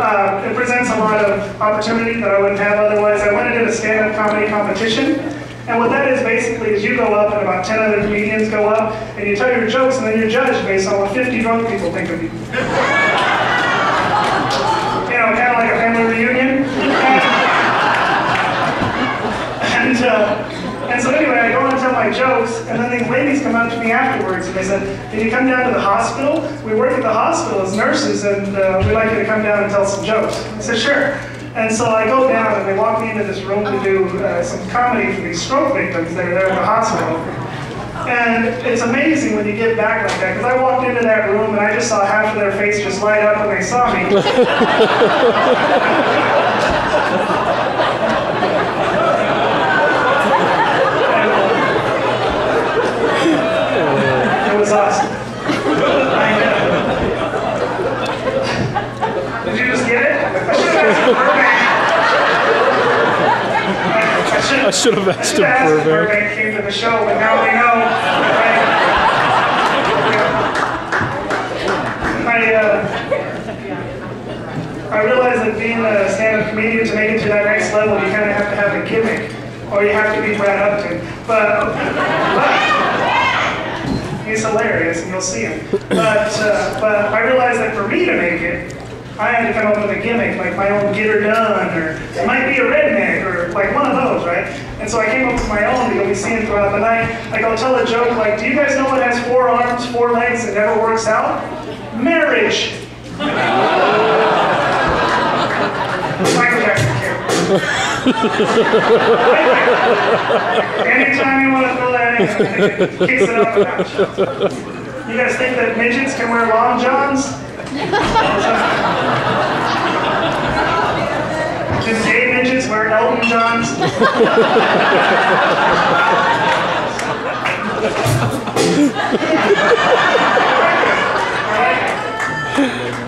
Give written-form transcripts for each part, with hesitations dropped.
it presents a lot of opportunity that I wouldn't have otherwise. I went and did a stand-up comedy competition. And what that is basically is you go up and about 10 other comedians go up and you tell your jokes and then you're judged based on what 50 drunk people think of you. You know, kind of like a family reunion. And so anyway, I go and tell my jokes, and then these ladies come up to me afterwards, and they said, "Can you come down to the hospital? We work at the hospital as nurses, and we'd like you to come down and tell some jokes." I said, "Sure." And so I go down, and they walk me into this room to do some comedy for these stroke victims that are there at the hospital. And it's amazing when you get back like that, because I walked into that room, and I just saw half of their face just light up when they saw me. It was awesome. Did you just get it? I should have asked Burbank. I should have asked him Burbank. Burbank came to the show, but now we know. I realized that being a stand-up comedian, to make it to that next level, you kind of have to have a gimmick, or you have to be Brad Upton. But he's hilarious, and you'll see him. But I realized that for me to make it, I had to come up with a gimmick, like my own get her done, or it might be a redneck, or like one of those, right? And so I came up with my own that you'll be seeing throughout the night. Like I'll tell a joke like, do you guys know what has 4 arms, 4 legs, and never works out? Marriage. Michael Jackson character. Anytime you want to throw that in, it kicks it up a notch. You guys think that midgets can wear long johns? Can gay midgets wear Elton Johns?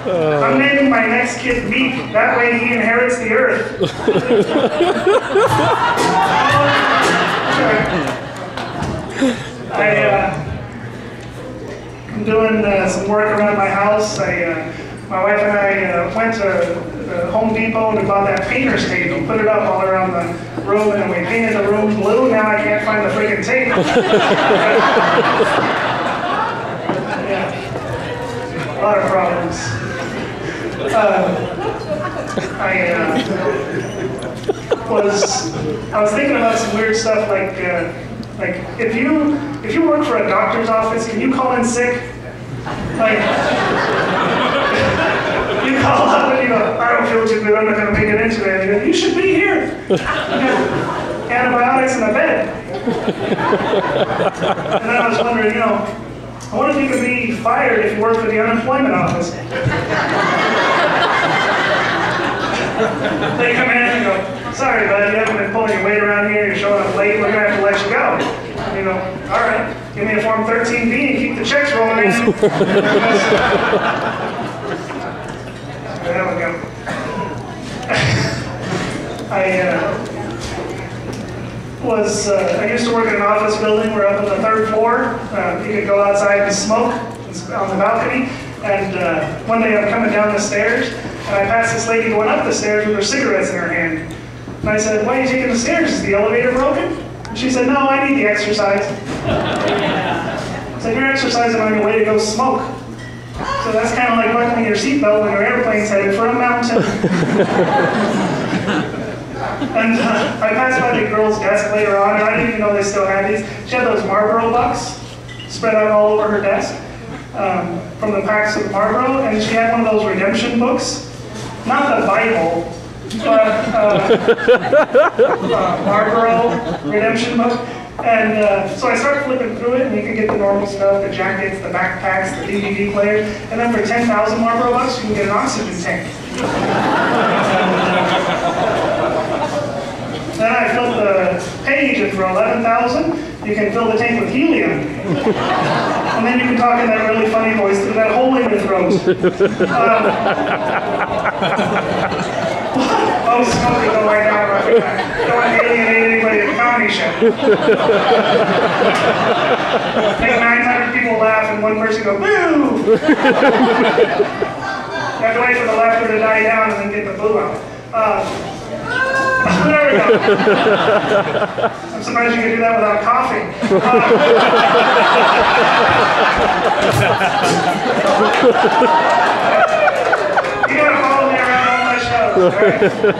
I'm naming my next kid Meek. That way he inherits the earth. I'm doing some work around my house. My wife and I went to Home Depot and bought that painter's tape and put it up all around the room, and we painted the room blue. Now I can't find the friggin' tape. Yeah. A lot of problems. I was thinking about some weird stuff like if you work for a doctor's office, can you call in sick? Like you call up and you go, I don't feel too good, I'm not going to make it in today. And you go, you should be here. Antibiotics in the bed. And then I was wondering, I wonder if you could be fired if you work for the unemployment office. They come in and go, sorry bud, you haven't been pulling your weight around here, you're showing up late, we're going to have to let you go. And you go, all right, give me a Form 13B and keep the checks rolling in. There we go. I used to work in an office building. We're up on the 3rd floor. You could go outside and smoke on the balcony. And one day I'm coming down the stairs, and I passed this lady going up the stairs with her cigarettes in her hand. And I said, why are you taking the stairs? Is the elevator broken? And she said, no, I need the exercise. I said, you're exercising on your way to go smoke. So that's kind of like buckling your seatbelt when your airplane's headed for a mountain. And I passed by the girl's desk later on, and I didn't even know they still had these. She had those Marlboro bucks spread out all over her desk from the packs of Marlboro, and she had one of those redemption books. Not the Bible, but Marlboro redemption book. And so I started flipping through it, and you can get the normal stuff, the jackets, the backpacks, the DVD players, and then for 10,000 Marlboro bucks, you can get an oxygen tank. Then I filled the page, and for 11,000, you can fill the tank with helium. And then you can talk in that really funny voice through that hole in your throat. Oh, smoking, go right down right back. Don't want to alienate anybody at the comedy show. Make 900 people laugh and one person go, boo! You have to wait for the laughter to die down and then get the boo out. There we go. I'm surprised you can do that without coughing. You gotta follow me around all my shows, all right?